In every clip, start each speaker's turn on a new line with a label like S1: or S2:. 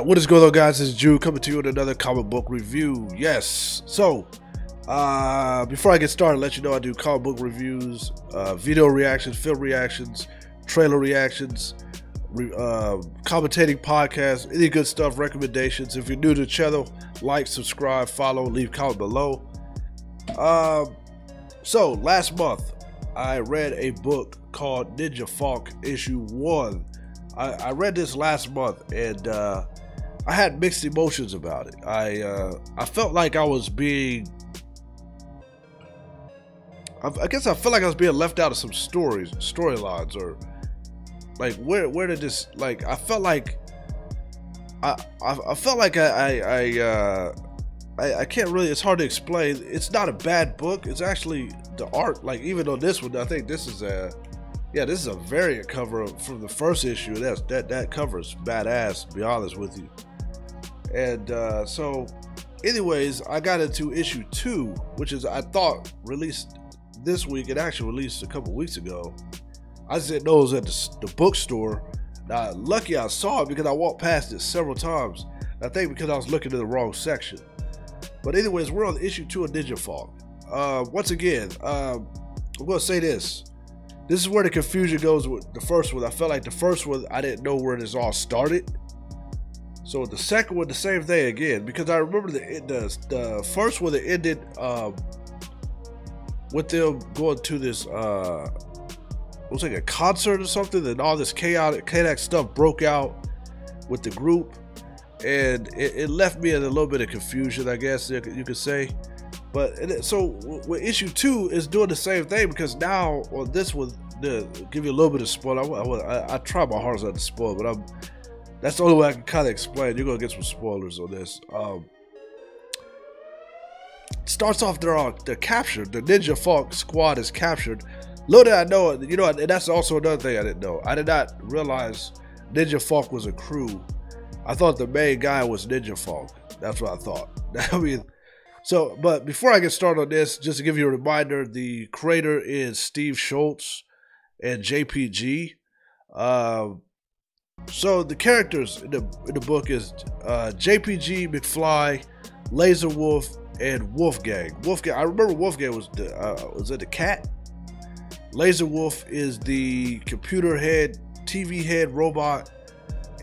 S1: What is going on, guys? It's Jude coming to you with another comic book review. Yes. So, before I get started, let you know I do comic book reviews, video reactions, film reactions, trailer reactions, commentating podcasts, any good stuff, recommendations. If you're new to the channel, like, subscribe, follow, leave comment below. So, last month, I read a book called Ninja Funk Issue 1. I read this last month, and I had mixed emotions about it. I felt like I was being, I guess I felt like I was being left out of some storylines, or like where did this, like, I felt like I felt like I can't really, it's hard to explain. It's not a bad book. It's actually the art, like even on this one, I think this is a, yeah, this is a variant cover from the first issue. That cover is badass, to be honest with you. And so anyways, I got into issue 2, which is, I thought, released this week. It actually released a couple weeks ago. I just didn't know it was at the bookstore. Now, lucky I saw it because I walked past it several times. I think because I was looking in the wrong section. But anyways, we're on issue 2 of Ninja Funk. Once again, I'm going to say this. This is where the confusion goes with the first one. I felt like the first one, I didn't know where this all started. So the second one, the same thing again, because I remember the first one that ended with them going to this, it was like a concert or something, and all this chaotic stuff broke out with the group, and it left me in a little bit of confusion, I guess you could say. But so with issue 2 is doing the same thing, because now on this one, to give you a little bit of spoiler, I try my hardest not to spoil, but that's the only way I can kind of explain. You're gonna get some spoilers on this. Starts off, they're captured. The Ninja Funk squad is captured. Little did I know, you know, and that's also another thing I didn't know. I did not realize Ninja Funk was a crew. I thought the main guy was Ninja Funk. That's what I thought. I mean, so, but before I get started on this, just to give you a reminder, the creator is Steve Schultz and JPG. So the characters in the book is JPG, McFly, Laser Wolf, and Wolfgang. I remember Wolfgang was it the cat? Laser Wolf is the computer head, TV head robot,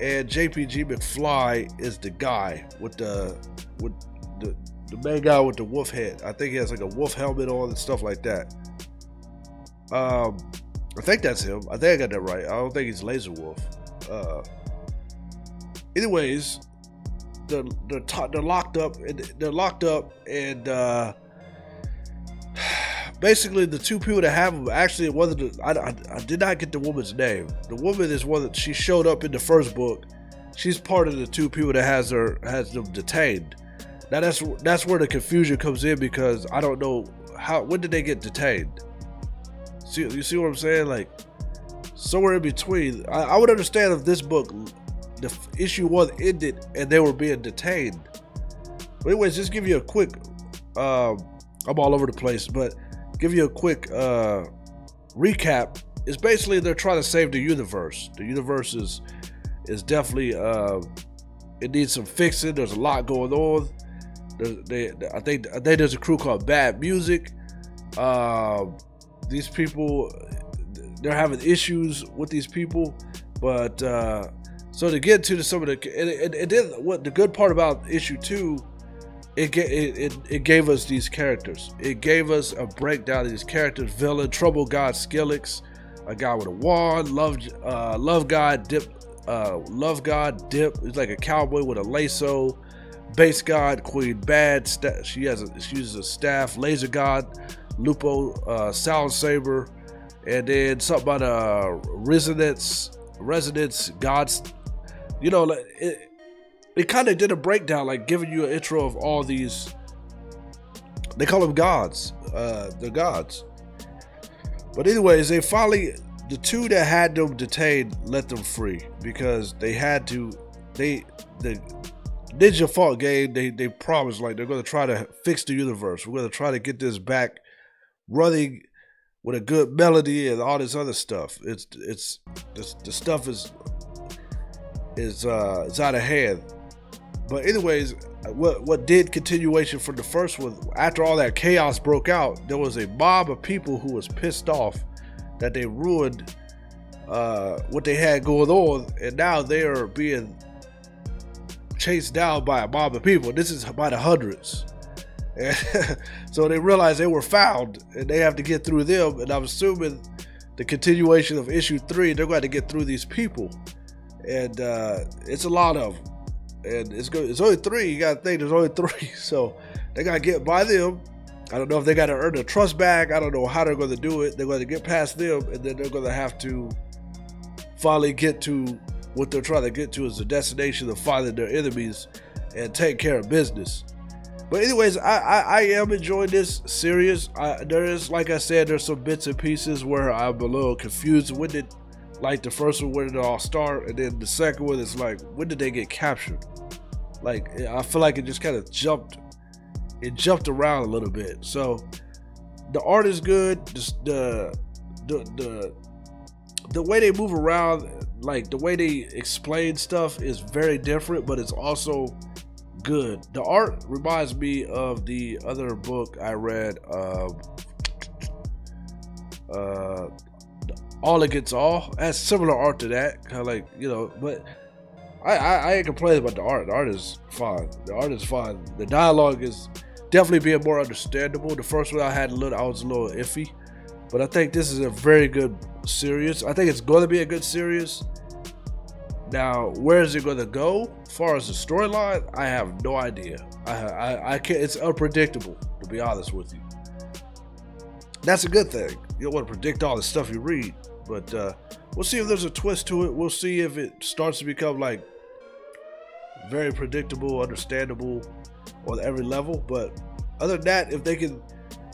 S1: and JPG McFly is the guy with the main guy with the wolf head. I think he has like a wolf helmet on and stuff like that. I think that's him. I think I got that right. I don't think he's Laser Wolf. Anyways, they're locked up. And basically the two people that have them, actually, I did not get the woman's name. The woman is one that she showed up in the first book. She's part of the two people that has them detained. Now that's where the confusion comes in, because I don't know when did they get detained. You see what I'm saying? Like, somewhere in between. I would understand if this book, the issue 1 ended and they were being detained. But anyways, just give you a quick, I'm all over the place, but give you a quick recap. It's basically they're trying to save the universe. The universe is definitely, it needs some fixing. There's a lot going on. I think there's a crew called Bad Music. These people, they're having issues with these people, but so to get to some of the, and then what the good part about issue 2, it gave us these characters. It gave us a breakdown of these characters: villain, Trouble God Skillix, a guy with a wand, Love God Dip. He's like a cowboy with a lasso. Base God Queen Bad. She uses a staff. Laser God Lupo, Sound Saber, and then something about resonance gods. You know, it kind of did a breakdown, like giving you an intro of all these. They call them gods. They're gods. But anyways, they finally, the two that had them detained, let them free, because they had to. The Ninja Funk game, they promised, like, they're going to try to fix the universe. We're going to try to get this back running with a good melody and all this other stuff. The stuff is out of hand. But anyways, what did continuation from the first one, after all that chaos broke out, there was a mob of people who was pissed off that they ruined what they had going on, and now they are being chased down by a mob of people. This is by the hundreds. And so they realized they were found and they have to get through them, and I'm assuming the continuation of issue 3, they're going to get through these people, and it's a lot of them, and it's only 3. You gotta think there's only 3, so they gotta get by them. I don't know if they gotta earn their trust back. I don't know how they're going to do it. They're going to get past them, and then they're going to have to finally get to what they're trying to get to, is the destination of finding their enemies and take care of business. But anyways, I am enjoying this series. There is, like I said, there's some bits and pieces where I'm a little confused. When did, like the first one, where did it all start? And then the second one is like, when did they get captured? Like, I feel like it just kind of jumped around a little bit. So the art is good. Just the way they move around, like the way they explain stuff is very different, but it's also good. The art reminds me of the other book I read, All Against All. It has similar art to that, kind of like, you know, but I ain't complaining about the art. The art is fine. The art is fine. The dialogue is definitely being more understandable. The first one I was a little iffy, but I think this is a very good series. I think it's going to be a good series. Now, where is it going to go as far as the storyline? I have no idea. I can't. It's unpredictable, to be honest with you. That's a good thing. You don't want to predict all the stuff you read, but we'll see if there's a twist to it. We'll see if it starts to become like very predictable, understandable on every level. But other than that, if they can,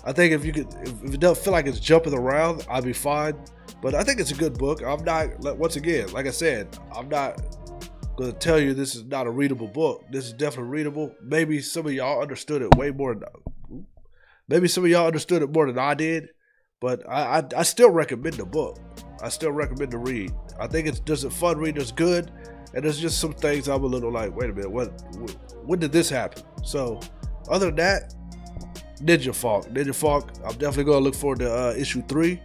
S1: I think if it doesn't feel like it's jumping around, I'll be fine. But I think it's a good book. I'm not, once again, like I said, I'm not going to tell you this is not a readable book. This is definitely readable. Maybe some of y'all understood it way more than, maybe some of y'all understood it more than I did. But I still recommend the book. I still recommend to read. I think it's just a fun read. It's good. And there's just some things I'm a little like, wait a minute, when did this happen? So other than that, Ninja Falk, I'm definitely going to look forward to issue 3.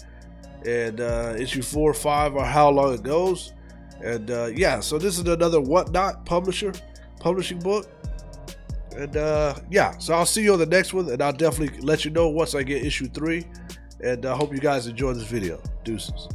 S1: And issue 4, 5, or how long it goes. And yeah, so this is another Whatnot publishing book. And yeah, so I'll see you on the next one, and I'll definitely let you know once I get issue 3. And I hope you guys enjoy this video. Deuces.